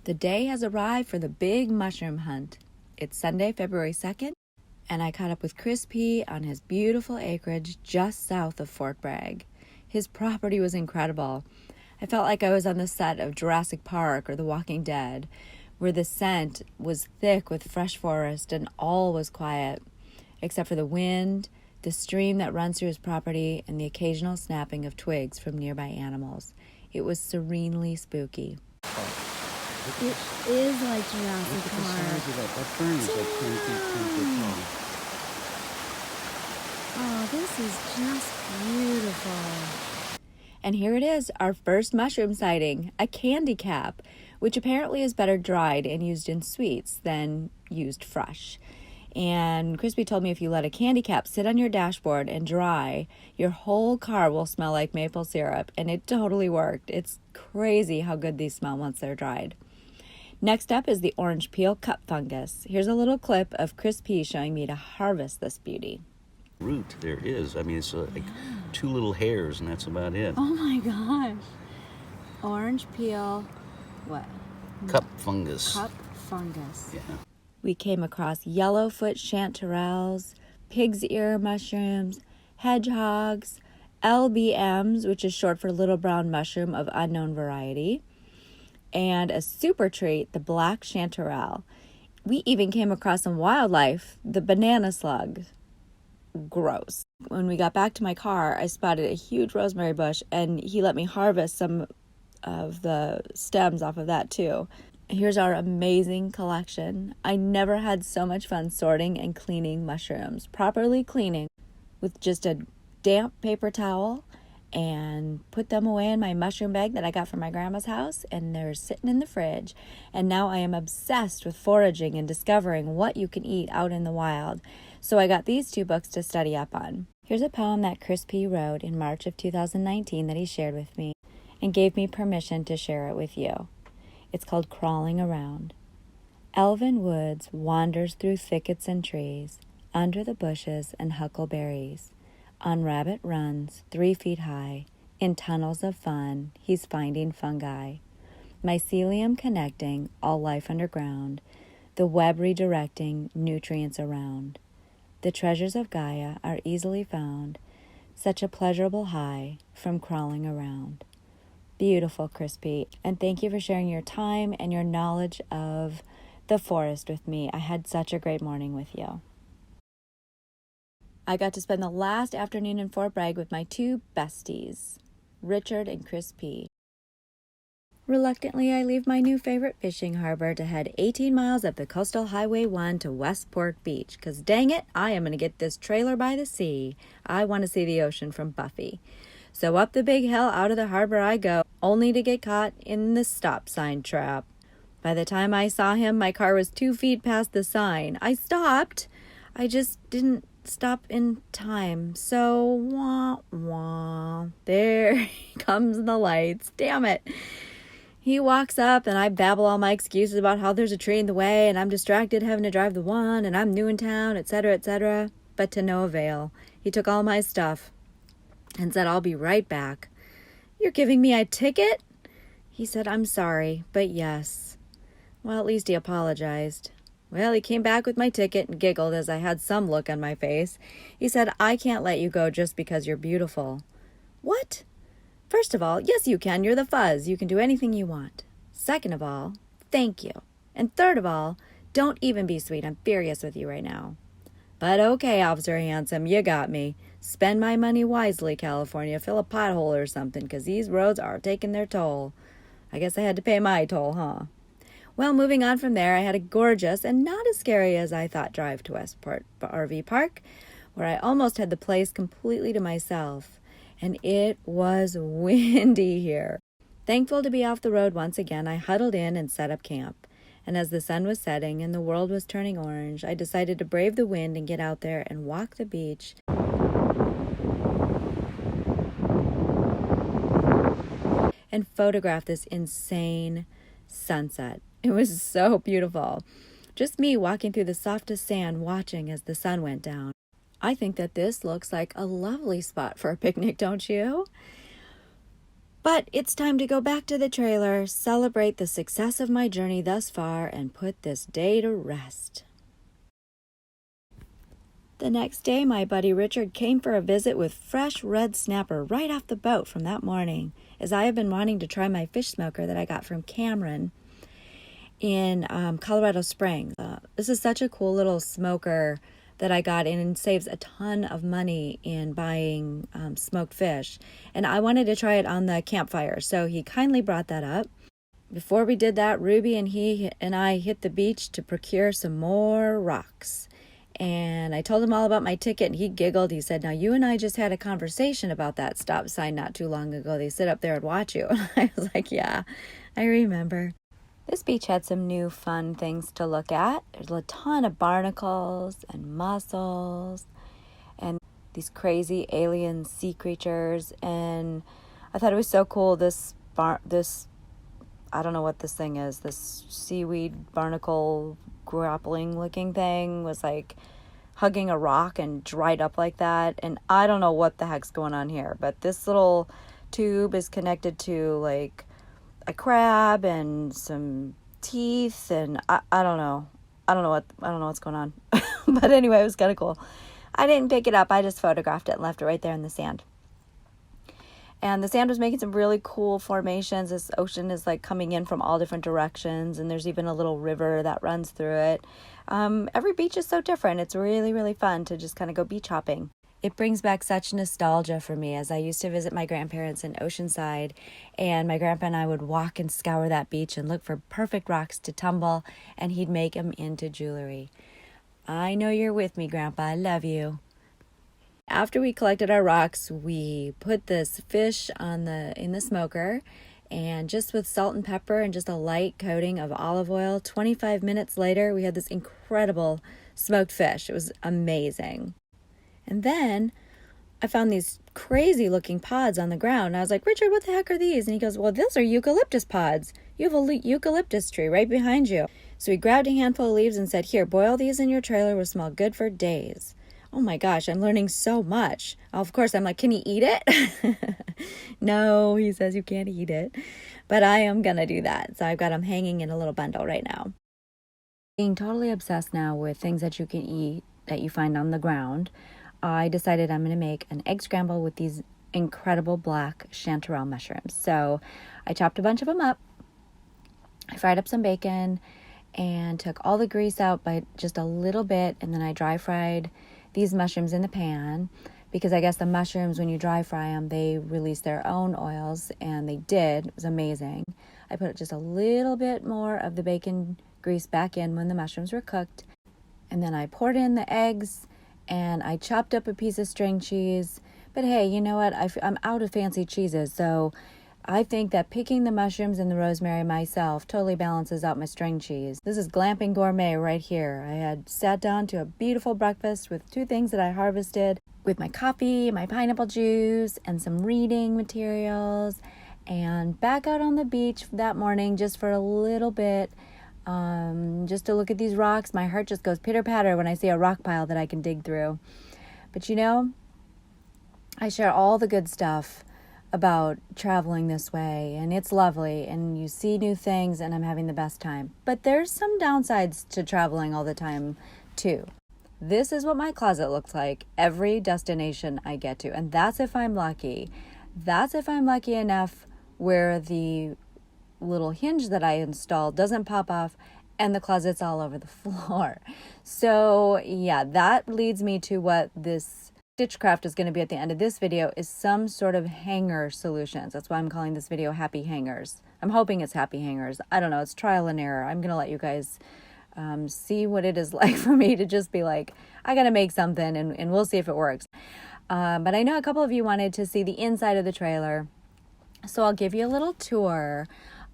The day has arrived for the big mushroom hunt. It's Sunday, February 2nd, and I caught up with Chris P. on his beautiful acreage just south of Fort Bragg. His property was incredible. I felt like I was on the set of Jurassic Park or The Walking Dead, where the scent was thick with fresh forest and all was quiet, except for the wind, the stream that runs through his property, and the occasional snapping of twigs from nearby animals. It was serenely spooky. It is like Jurassic Park. That fern is like 10 feet tall. Oh, this is just beautiful. And here it is, our first mushroom sighting, a candy cap, which apparently is better dried and used in sweets than used fresh. And Crispy told me if you let a candy cap sit on your dashboard and dry, your whole car will smell like maple syrup, and it totally worked. It's crazy how good these smell once they're dried. Next up is the orange peel cup fungus. Here's a little clip of Chris P. showing me to harvest this beauty. Root there is. I mean, it's like 2 little hairs, and that's about it. Oh my gosh. Orange peel, what? Cup fungus. Cup fungus. Yeah. We came across yellowfoot chanterelles, pig's ear mushrooms, hedgehogs, LBMs, which is short for little brown mushroom of unknown variety, and a super treat, the black chanterelle. We even came across some wildlife, the banana slug. Gross. When we got back to my car, I spotted a huge rosemary bush, and he let me harvest some of the stems off of that too. Here's our amazing collection. I never had so much fun sorting and cleaning mushrooms. Properly cleaning with just a damp paper towel, and put them away in my mushroom bag that I got from my grandma's house, and they're sitting in the fridge. And now I am obsessed with foraging and discovering what you can eat out in the wild. So I got these 2 books to study up on. Here's a poem that Chris P. wrote in March of 2019 that he shared with me and gave me permission to share it with you. It's called Crawling Around. Elven woods wanders through thickets and trees, under the bushes and huckleberries. On rabbit runs 3 feet high, in tunnels of fun he's finding fungi. Mycelium connecting all life underground, the web redirecting nutrients around. The treasures of Gaia are easily found, such a pleasurable high from crawling around. Beautiful, Crispy, and thank you for sharing your time and your knowledge of the forest with me. I had such a great morning with you. I got to spend the last afternoon in Fort Bragg with my 2 besties, Richard and Chris P. Reluctantly, I leave my new favorite fishing harbor to head 18 miles up the Coastal Highway 1 to Westport Beach, because dang it, I am going to get this trailer by the sea. I want to see the ocean from Buffy. So up the big hill out of the harbor I go, only to get caught in the stop sign trap. By the time I saw him, my car was 2 feet past the sign. I stopped. I just didn't stop in time. So, wah, wah. There comes the lights. Damn it. He walks up, and I babble all my excuses about how there's a tree in the way, and I'm distracted having to drive the one, and I'm new in town, etc., etc. But to no avail. He took all my stuff and said, "I'll be right back." "You're giving me a ticket?" He said, "I'm sorry, but yes." Well, at least he apologized. Well, he came back with my ticket and giggled as I had some look on my face. He said, "I can't let you go just because you're beautiful." What? First of all, yes you can. You're the fuzz. You can do anything you want. Second of all, thank you. And third of all, don't even be sweet. I'm furious with you right now. But okay, Officer Handsome, you got me. Spend my money wisely, California. Fill a pothole or something, 'cause these roads are taking their toll. I guess I had to pay my toll, huh? Well, moving on from there, I had a gorgeous and not as scary as I thought drive to Westport RV Park, where I almost had the place completely to myself. And it was windy here. Thankful to be off the road once again, I huddled in and set up camp. And as the sun was setting and the world was turning orange, I decided to brave the wind and get out there and walk the beach and photograph this insane sunset. It was so beautiful. Just me walking through the softest sand, watching as the sun went down. I think that this looks like a lovely spot for a picnic, don't you? But it's time to go back to the trailer, celebrate the success of my journey thus far, and put this day to rest. The next day, my buddy Richard came for a visit with fresh red snapper right off the boat from that morning, as I have been wanting to try my fish smoker that I got from Cameron in Colorado Springs. This is such a cool little smoker that I got and saves a ton of money in buying smoked fish. And I wanted to try it on the campfire, so he kindly brought that up. Before we did that, Ruby and I hit the beach to procure some more rocks. And I told him all about my ticket, and he giggled. He said, "Now, you and I just had a conversation about that stop sign not too long ago. They sit up there and watch you." And I was like, "Yeah, I remember." This beach had some new fun things to look at. There's a ton of barnacles and mussels and these crazy alien sea creatures. And I thought it was so cool. This I don't know what this thing is. This seaweed barnacle grappling looking thing was like hugging a rock and dried up like that. And I don't know what the heck's going on here, but this little tube is connected to like a crab and some teeth, and I don't know what's going on. But anyway, it was kind of cool. I didn't pick it up. I just photographed it and left it right there in the sand. And the sand was making some really cool formations. This ocean is like coming in from all different directions, and there's even a little river that runs through it. Every beach is so different. It's really, really fun to just kind of go beach hopping. It brings back such nostalgia for me, as I used to visit my grandparents in Oceanside, and my grandpa and I would walk and scour that beach and look for perfect rocks to tumble, and he'd make them into jewelry. I know you're with me, Grandpa. I love you. After we collected our rocks, we put this fish in the smoker, and just with salt and pepper and just a light coating of olive oil, 25 minutes later, we had this incredible smoked fish. It was amazing. And then I found these crazy looking pods on the ground. And I was like, "Richard, what the heck are these?" And he goes, "Well, those are eucalyptus pods. You have a eucalyptus tree right behind you." So he grabbed a handful of leaves and said, "Here, boil these in your trailer. Will smell good for days." Oh my gosh, I'm learning so much. Of course, I'm like, "Can you eat it?" No, he says you can't eat it. But I am going to do that. So I've got them hanging in a little bundle right now. Being totally obsessed now with things that you can eat that you find on the ground, I decided I'm going to make an egg scramble with these incredible black chanterelle mushrooms. So I chopped a bunch of them up. I fried up some bacon and took all the grease out by just a little bit, and then I dry fried these mushrooms in the pan, because I guess the mushrooms, when you dry fry them, they release their own oils, and they did. It was amazing. I put just a little bit more of the bacon grease back in when the mushrooms were cooked, and then I poured in the eggs, and I chopped up a piece of string cheese. But hey, you know what? I'm out of fancy cheeses, so I think that picking the mushrooms and the rosemary myself totally balances out my string cheese. This is glamping gourmet right here. I had sat down to a beautiful breakfast with two things that I harvested, with my coffee, my pineapple juice, and some reading materials, and back out on the beach that morning just for a little bit, just to look at these rocks. My heart just goes pitter-patter when I see a rock pile that I can dig through. But you know, I share all the good stuff about traveling this way, and it's lovely, and you see new things, and I'm having the best time. But there's some downsides to traveling all the time too. This is what my closet looks like every destination I get to, and that's if I'm lucky. That's if I'm lucky enough where the little hinge that I installed doesn't pop off and the closet's all over the floor. So yeah, that leads me to what this Stitchcraft is going to be at the end of this video, is some sort of hanger solutions. That's why I'm calling this video Happy Hangers. I'm hoping it's Happy Hangers. I don't know. It's trial and error. I'm going to let you guys see what it is like for me to just be like, I got to make something, and we'll see if it works. But I know a couple of you wanted to see the inside of the trailer, so I'll give you a little tour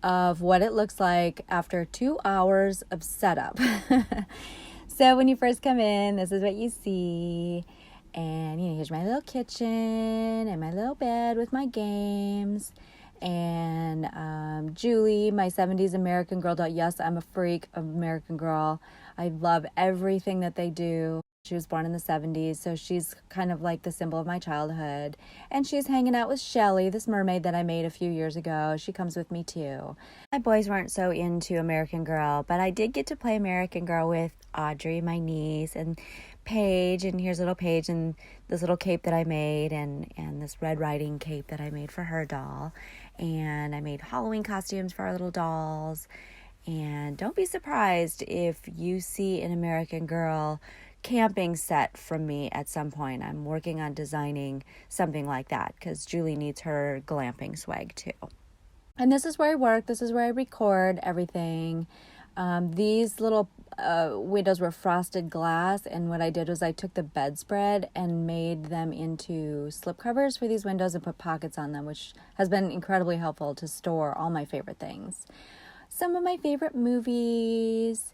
of what it looks like after 2 hours of setup. So when you first come in, this is what you see. And, you know, here's my little kitchen and my little bed with my games. And Julie, my 70s American Girl doll. Yes, I'm a freak of American Girl. I love everything that they do. She was born in the 70s, so she's kind of like the symbol of my childhood. And she's hanging out with Shelly, this mermaid that I made a few years ago. She comes with me too. My boys weren't so into American Girl, but I did get to play American Girl with Audrey, my niece, and Paige. And here's little Paige and this little cape that I made, and this Red Riding cape that I made for her doll. And I made Halloween costumes for our little dolls. And don't be surprised if you see an American Girl camping set from me at some point. I'm working on designing something like that because Julie needs her glamping swag too. And this is where I work. This is where I record everything. These little windows were frosted glass, and what I did was I took the bedspread and made them into slip covers for these windows and put pockets on them, which has been incredibly helpful to store all my favorite things. Some of my favorite movies,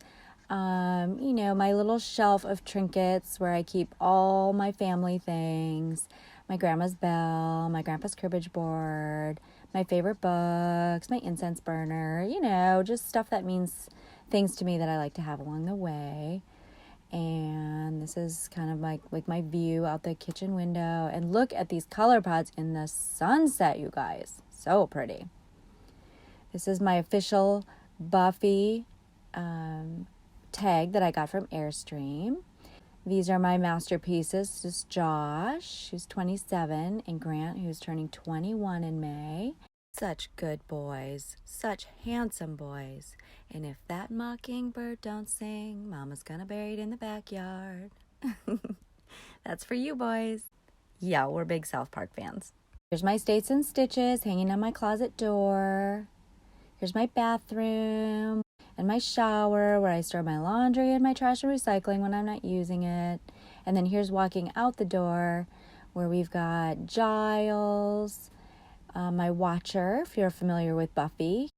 my little shelf of trinkets where I keep all my family things, my grandma's bell, my grandpa's cribbage board, my favorite books, my incense burner, just stuff that means things to me that I like to have along the way. And this is kind of like my view out the kitchen window. And look at these color pods in the sunset, you guys. So pretty. This is my official Buffy tag that I got from Airstream. These are my masterpieces. This is Josh, who's 27, and Grant, who's turning 21 in May. Such good boys, such handsome boys. And if that mockingbird don't sing, Mama's gonna bury it in the backyard. That's for you boys. Yeah, we're big South Park fans. Here's my States and Stitches hanging on my closet door. Here's my bathroom and my shower where I store my laundry and my trash and recycling when I'm not using it. And then here's walking out the door where we've got Giles, my watcher, if you're familiar with Buffy.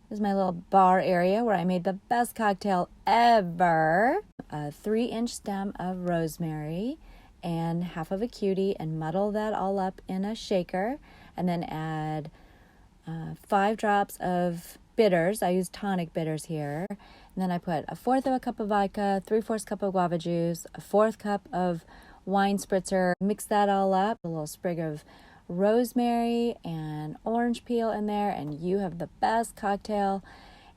This is my little bar area where I made the best cocktail ever. A 3-inch stem of rosemary and half of a cutie, and muddle that all up in a shaker, and then add 5 drops of bitters. I use tonic bitters here. And then I put 1/4 of a cup of vodka, 3/4 cup of guava juice, 1/4 cup of wine spritzer. Mix that all up, a little sprig of rosemary and orange peel in there, and you have the best cocktail.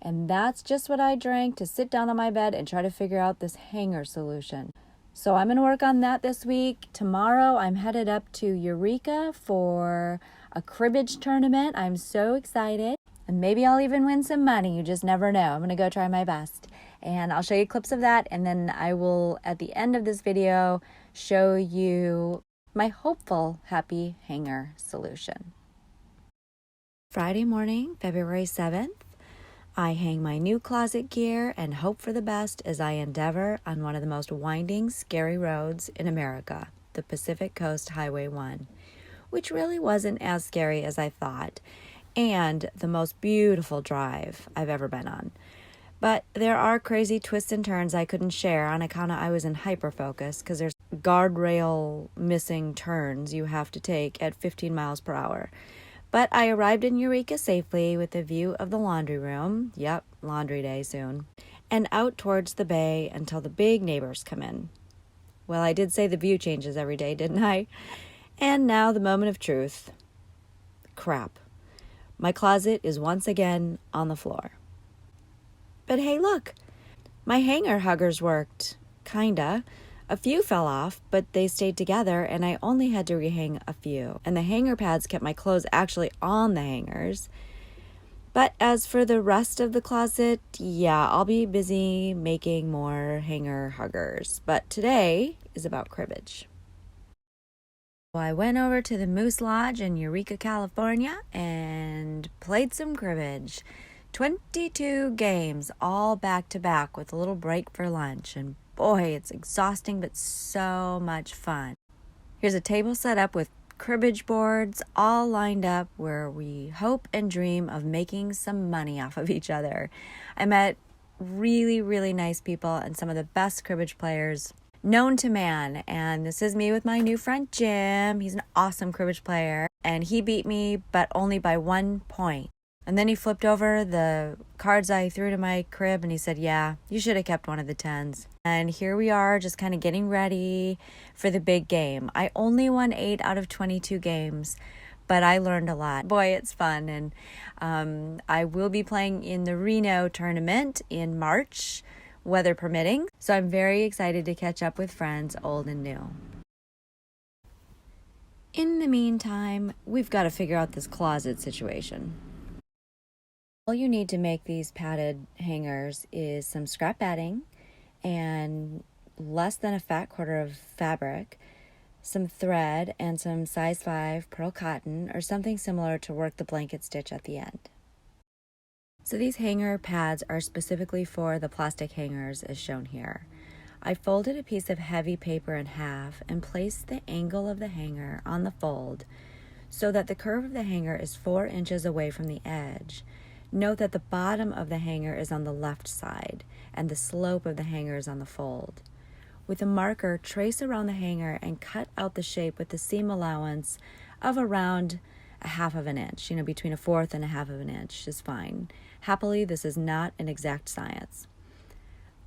And that's just what I drank to sit down on my bed and try to figure out this hanger solution. So I'm going to work on that this week. Tomorrow I'm headed up to Eureka for a cribbage tournament. I'm so excited. And maybe I'll even win some money. You just never know. I'm going to go try my best. And I'll show you clips of that. And then I will, at the end of this video, show you my hopeful happy hanger solution. Friday morning, February 7th. I hang my new closet gear and hope for the best as I endeavor on one of the most winding, scary roads in America, the Pacific Coast Highway 1, which really wasn't as scary as I thought, and the most beautiful drive I've ever been on. But there are crazy twists and turns I couldn't share on account of I was in hyperfocus because there's guardrail missing turns you have to take at 15 miles per hour. But I arrived in Eureka safely with a view of the laundry room. Yep, laundry day soon. And out towards the bay until the big neighbors come in. Well, I did say the view changes every day, didn't I? And now the moment of truth. Crap. My closet is once again on the floor. But hey, look. My hanger huggers worked. Kinda. A few fell off, but they stayed together, and I only had to rehang a few. And the hanger pads kept my clothes actually on the hangers. But as for the rest of the closet, yeah, I'll be busy making more hanger huggers. But today is about cribbage. Well, I went over to the Moose Lodge in Eureka, California, and played some cribbage. 22 games, all back to back with a little break for lunch, and boy, it's exhausting, but so much fun. Here's a table set up with cribbage boards all lined up where we hope and dream of making some money off of each other. I met really, really nice people and some of the best cribbage players known to man. And this is me with my new friend, Jim. He's an awesome cribbage player, and he beat me, but only by 1 point. And then he flipped over the cards I threw to my crib and he said, yeah, you should have kept one of the 10s. And here we are just kind of getting ready for the big game. I only won 8 out of 22 games, but I learned a lot. Boy, it's fun. And I will be playing in the Reno tournament in March, weather permitting. So I'm very excited to catch up with friends old and new. In the meantime, we've got to figure out this closet situation. All you need to make these padded hangers is some scrap batting and less than a fat quarter of fabric, some thread, and some size 5 pearl cotton or something similar to work the blanket stitch at the end. So these hanger pads are specifically for the plastic hangers as shown here. I folded a piece of heavy paper in half and placed the angle of the hanger on the fold so that the curve of the hanger is 4 inches away from the edge. Note that the bottom of the hanger is on the left side and the slope of the hanger is on the fold. With a marker, trace around the hanger and cut out the shape with the seam allowance of around 1/2 inch. Between 1/4 and 1/2 inch is fine. Happily, this is not an exact science.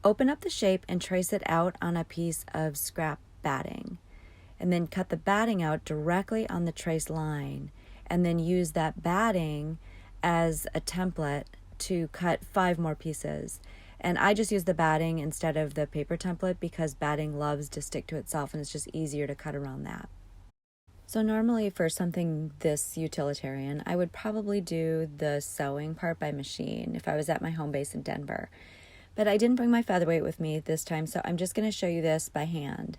Open up the shape and trace it out on a piece of scrap batting. And then cut the batting out directly on the trace line. And then use that batting as a template to cut 5 more pieces. And I just use the batting instead of the paper template because batting loves to stick to itself and it's just easier to cut around that. So normally for something this utilitarian, I would probably do the sewing part by machine if I was at my home base in Denver. But I didn't bring my featherweight with me this time, so I'm just going to show you this by hand.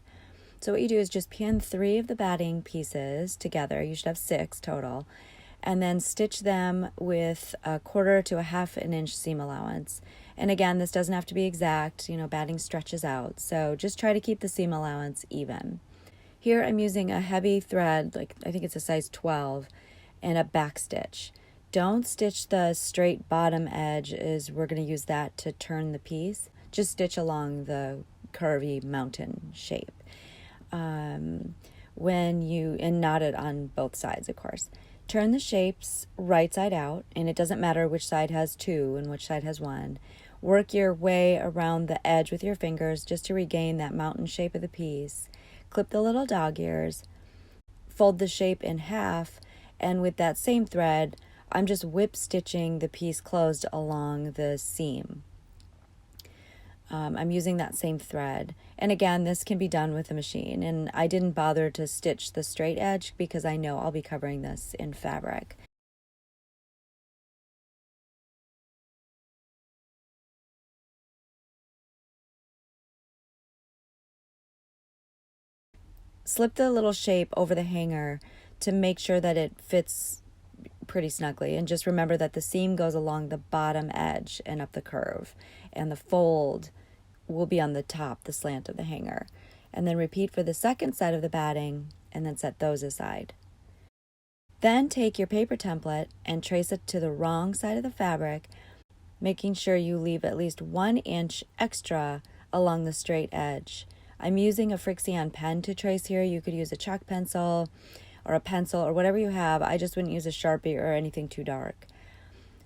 So what you do is just pin 3 of the batting pieces together. You should have 6 total. And then stitch them with 1/4 to 1/2 inch seam allowance. And again, this doesn't have to be exact, batting stretches out. So just try to keep the seam allowance even. Here I'm using a heavy thread, I think it's a size 12, and a back stitch. Don't stitch the straight bottom edge as we're going to use that to turn the piece. Just stitch along the curvy mountain shape. And knot it on both sides, of course. Turn the shapes right side out, and it doesn't matter which side has 2 and which side has 1. Work your way around the edge with your fingers just to regain that mountain shape of the piece. Clip the little dog ears, fold the shape in half, and with that same thread, I'm just whip stitching the piece closed along the seam. I'm using that same thread. And again, this can be done with a machine. And I didn't bother to stitch the straight edge because I know I'll be covering this in fabric. Slip the little shape over the hanger to make sure that it fits pretty snugly. And just remember that the seam goes along the bottom edge and up the curve. And the fold will be on the top, the slant of the hanger. And then repeat for the second side of the batting and then set those aside. Then take your paper template and trace it to the wrong side of the fabric, making sure you leave at least 1 inch extra along the straight edge. I'm using a Frixion pen to trace here. You could use a chalk pencil or a pencil or whatever you have. I just wouldn't use a Sharpie or anything too dark.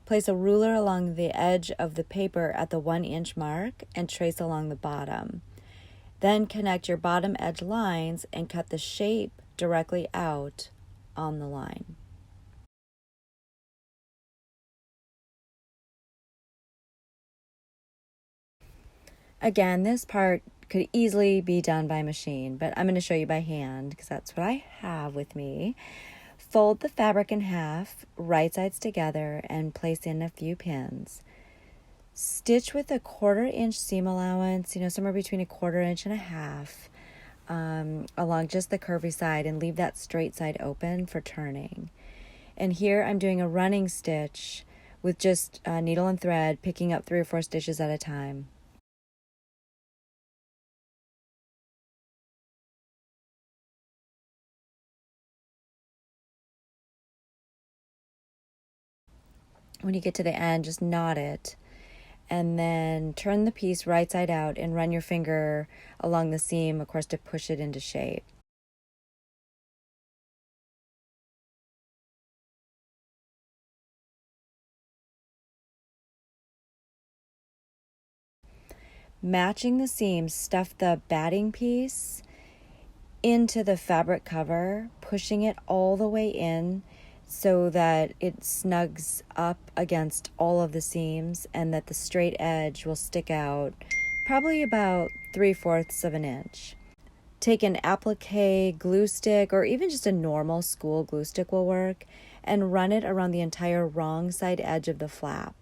Place a ruler along the edge of the paper at the 1 inch mark and trace along the bottom. Then connect your bottom edge lines and cut the shape directly out on the line. Again, this part could easily be done by machine, but I'm going to show you by hand because that's what I have with me. Fold the fabric in half, right sides together, and place in a few pins. Stitch with a 1/4 inch seam allowance, somewhere between 1/4 inch and 1/2, along just the curvy side, and leave that straight side open for turning. And here I'm doing a running stitch with just needle and thread, picking up 3 or 4 stitches at a time. When you get to the end, just knot it and then turn the piece right side out and run your finger along the seam, of course, to push it into shape. Matching the seams, stuff the batting piece into the fabric cover, pushing it all the way in so that it snugs up against all of the seams and that the straight edge will stick out probably about 3/4 of an inch. Take an applique glue stick, or even just a normal school glue stick will work, and run it around the entire wrong side edge of the flap.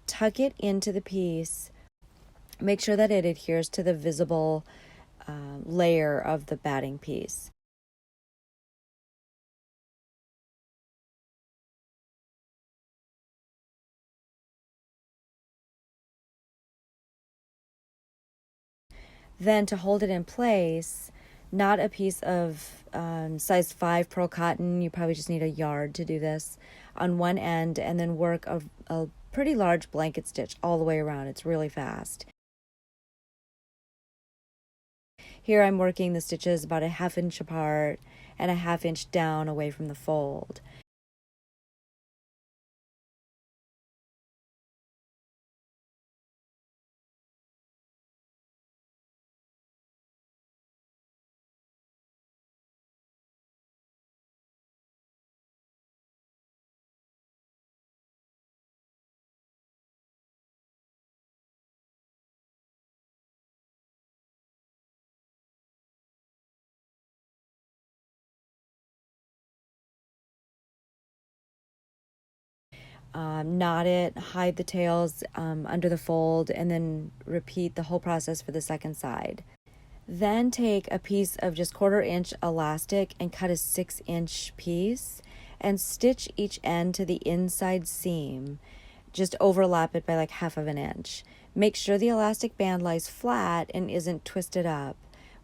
Tuck it into the piece. Make sure that it adheres to the visible layer of the batting piece. Then to hold it in place, knot a piece of size 5 pearl cotton, you probably just need a yard to do this, on one end, and then work a pretty large blanket stitch all the way around. It's really fast. Here I'm working the stitches about a 1/2 inch apart and a 1/2 inch down away from the fold. Knot it, hide the tails under the fold, and then repeat the whole process for the second side. Then take a piece of just 1/4 inch elastic and cut a 6-inch piece and stitch each end to the inside seam. Just overlap it by like 1/2 of an inch. Make sure the elastic band lies flat and isn't twisted up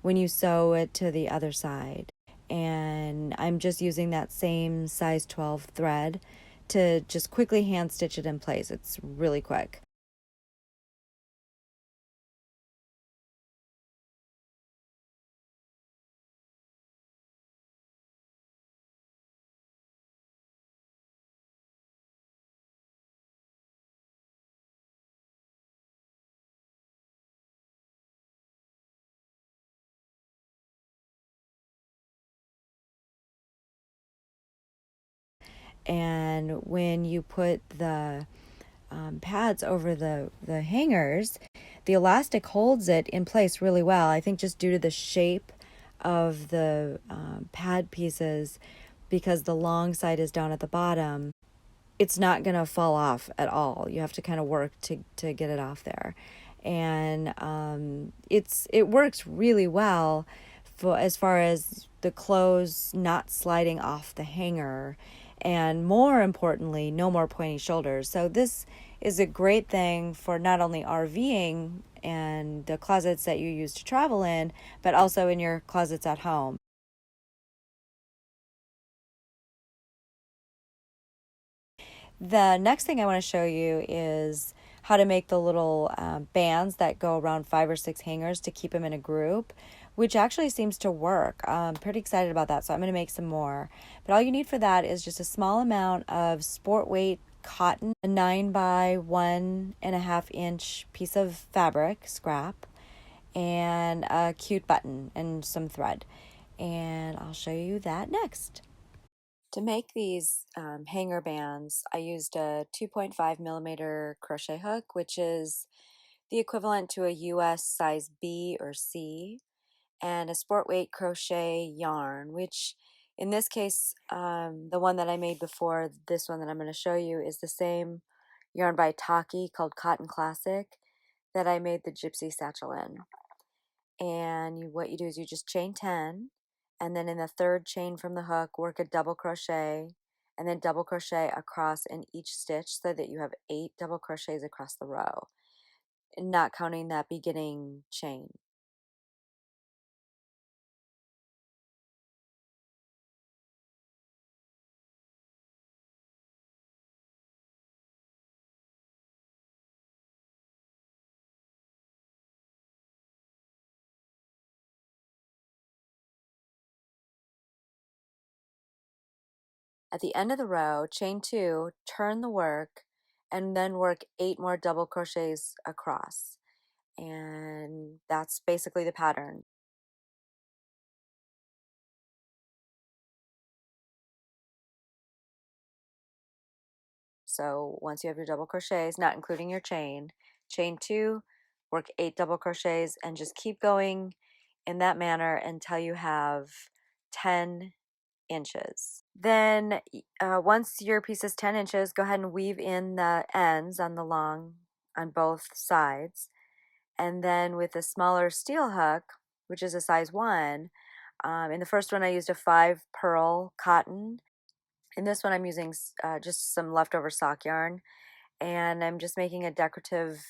when you sew it to the other side. And I'm just using that same size 12 thread to just quickly hand stitch it in place. It's really quick. And when you put the pads over the hangers, the elastic holds it in place really well. I think just due to the shape of the pad pieces, because the long side is down at the bottom, it's not going to fall off at all. You have to kind of work to get it off there. And it works really well for as far as the clothes not sliding off the hanger, and more importantly, no more pointy shoulders. So this is a great thing for not only RVing and the closets that you use to travel in, but also in your closets at home. The next thing I want to show you is how to make the little bands that go around 5 or 6 hangers to keep them in a group, which actually seems to work. I'm pretty excited about that, so I'm going to make some more. But all you need for that is just a small amount of sport weight cotton, a 9 by 1.5 inch piece of fabric, scrap, and a cute button and some thread. And I'll show you that next. To make these hanger bands, I used a 2.5 millimeter crochet hook, which is the equivalent to a US size B or C, and a sport weight crochet yarn, which in this case, the one that I made before this one that I'm going to show you is the same yarn by Taki called Cotton Classic that I made the Gypsy Satchel in. And what you do is you just chain 10, and then in the third chain from the hook work a double crochet, and then double crochet across in each stitch so that you have 8 double crochets across the row, not counting that beginning chain. At the end of the row, chain 2, turn the work, and then work 8 more double crochets across. And that's basically the pattern. So once you have your double crochets, not including your chain 2, work 8 double crochets, and just keep going in that manner until you have 10 inches. Then once your piece is 10 inches, go ahead and weave in the ends on the long on both sides. And then with a smaller steel hook, which is a size 1, in the first one I used a 5 pearl cotton. In this one I'm using just some leftover sock yarn, and I'm just making a decorative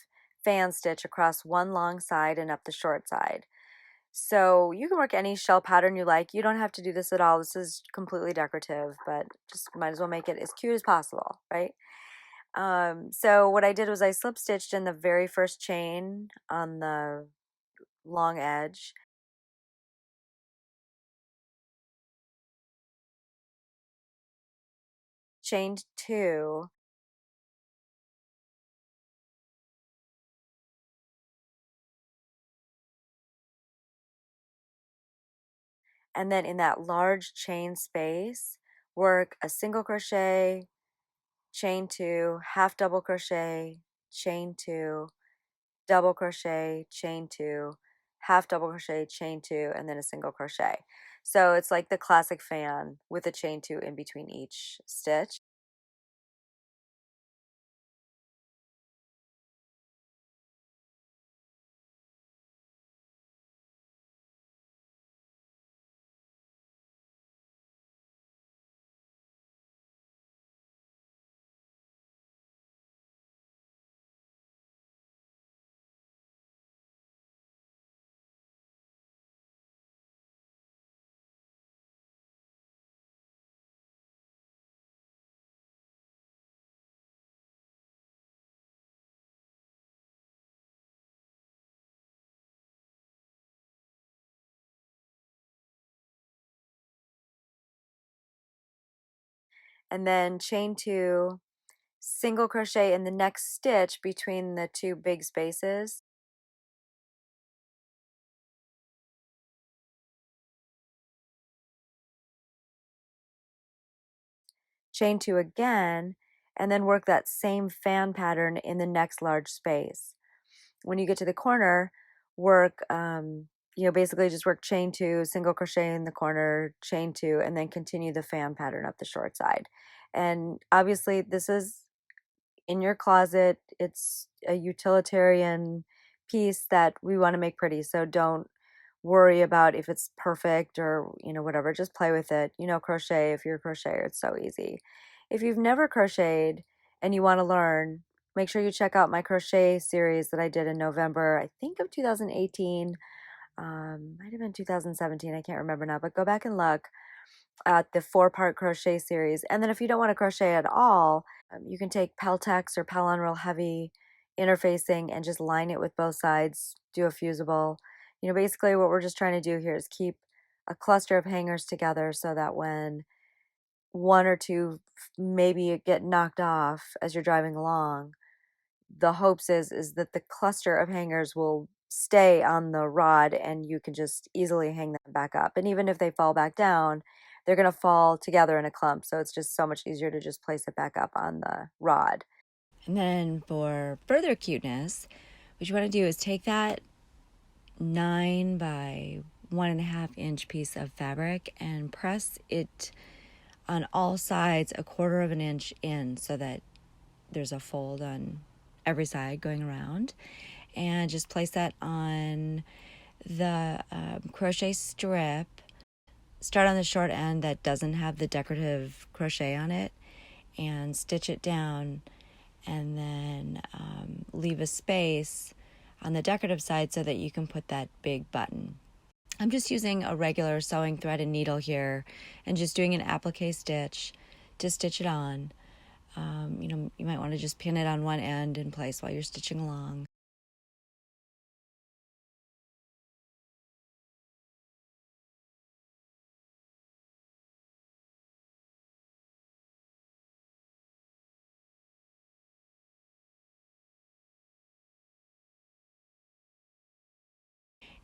fan stitch across one long side and up the short side. So you can work any shell pattern you like. You don't have to do this at all. This is completely decorative, but just might as well make it as cute as possible, right? So what I did was I slip stitched in the very first chain on the long edge. Chained 2, and then in that large chain space, work a single crochet, chain 2, half double crochet, chain 2, double crochet, chain 2, half double crochet, chain 2, and then a single crochet. So it's like the classic fan with a chain 2 in between each stitch. And then chain 2, single crochet in the next stitch between the 2 big spaces. Chain 2 again, and then work that same fan pattern in the next large space. When you get to the corner, work, basically just work chain 2, single crochet in the corner, chain 2, and then continue the fan pattern up the short side. And obviously this is in your closet. It's a utilitarian piece that we want to make pretty, so don't worry about if it's perfect or whatever. Just play with it. Crochet, if you're a crocheter, it's so easy. If you've never crocheted and you want to learn, make sure you check out my crochet series that I did in November, I think, of 2018. Might have been 2017, I can't remember now, but go back and look at the 4-part crochet series. And then if you don't want to crochet at all, you can take Peltex or Pell on Real Heavy interfacing and just line it with both sides, do a fusible. Basically what we're just trying to do here is keep a cluster of hangers together so that when one or two maybe get knocked off as you're driving along, the hopes is that the cluster of hangers will stay on the rod and you can just easily hang them back up. And even if they fall back down, they're going to fall together in a clump. So it's just so much easier to just place it back up on the rod. And then for further cuteness, what you want to do is take that 9 by 1.5 inch piece of fabric and press it on all sides 1/4 of an inch in so that there's a fold on every side going around, and just place that on the crochet strip. Start on the short end that doesn't have the decorative crochet on it and stitch it down, and then leave a space on the decorative side so that you can put that big button. I'm just using a regular sewing thread and needle here and just doing an applique stitch to stitch it on. You might want to just pin it on one end in place while you're stitching along.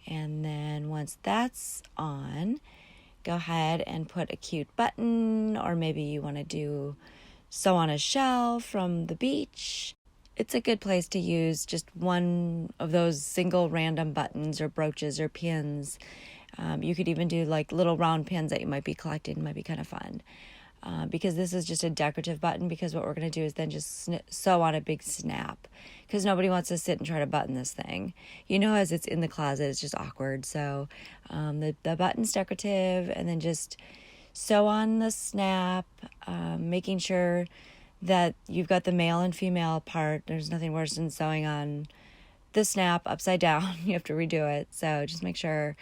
And then once that's on, go ahead and put a cute button, or maybe you want to sew on a shell from the beach. It's a good place to use just one of those single random buttons or brooches or pins. You could even do like little round pins that you might be collecting. It might be kind of fun. Because this is just a decorative button, because what we're going to do is then just sew on a big snap, because nobody wants to sit and try to button this thing. You know, as it's in the closet, it's just awkward. So the button's decorative, and then just sew on the snap, making sure that you've got the male and female part. There's nothing worse than sewing on the snap upside down. You have to redo it. So just make sure,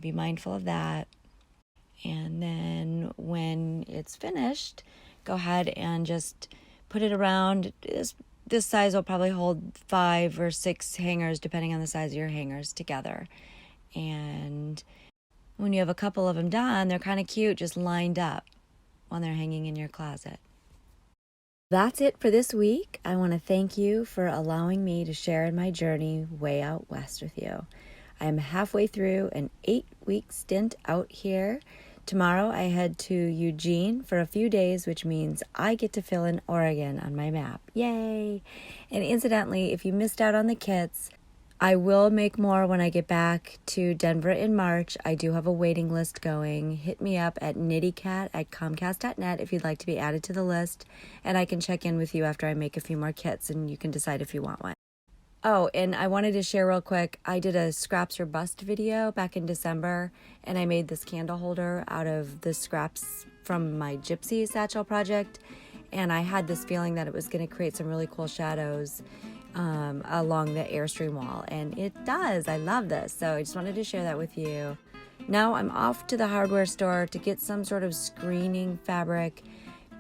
be mindful of that. And then when it's finished, go ahead and just put it around. This size will probably hold 5 or 6 hangers, depending on the size of your hangers, together. And when you have a couple of them done, they're kind of cute, just lined up when they're hanging in your closet. That's it for this week. I want to thank you for allowing me to share in my journey way out west with you. I'm halfway through an 8-week stint out here. Tomorrow I head to Eugene for a few days, which means I get to fill in Oregon on my map. Yay! And incidentally, if you missed out on the kits, I will make more when I get back to Denver in March. I do have a waiting list going. Hit me up at nittycat@comcast.net if you'd like to be added to the list, and I can check in with you after I make a few more kits, and you can decide if you want one. Oh, and I wanted to share real quick, I did a scraps or bust video back in December, and I made this candle holder out of the scraps from my gypsy satchel project, and I had this feeling that it was going to create some really cool shadows along the Airstream wall, and it does. I love this, so I just wanted to share that with you. Now I'm off to the hardware store to get some sort of screening fabric,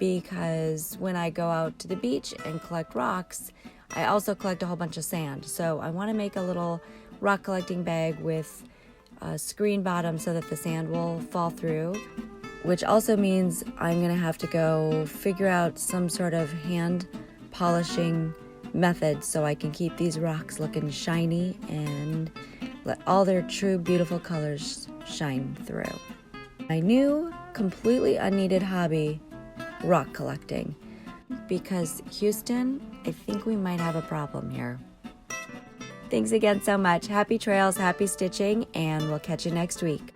because when I go out to the beach and collect rocks, I also collect a whole bunch of sand. So I want to make a little rock collecting bag with a screen bottom so that the sand will fall through, which also means I'm going to have to go figure out some sort of hand polishing method so I can keep these rocks looking shiny and let all their true beautiful colors shine through. My new, completely unneeded hobby, rock collecting. Because Houston, I think we might have a problem here. Thanks again so much. Happy trails, happy stitching, and we'll catch you next week.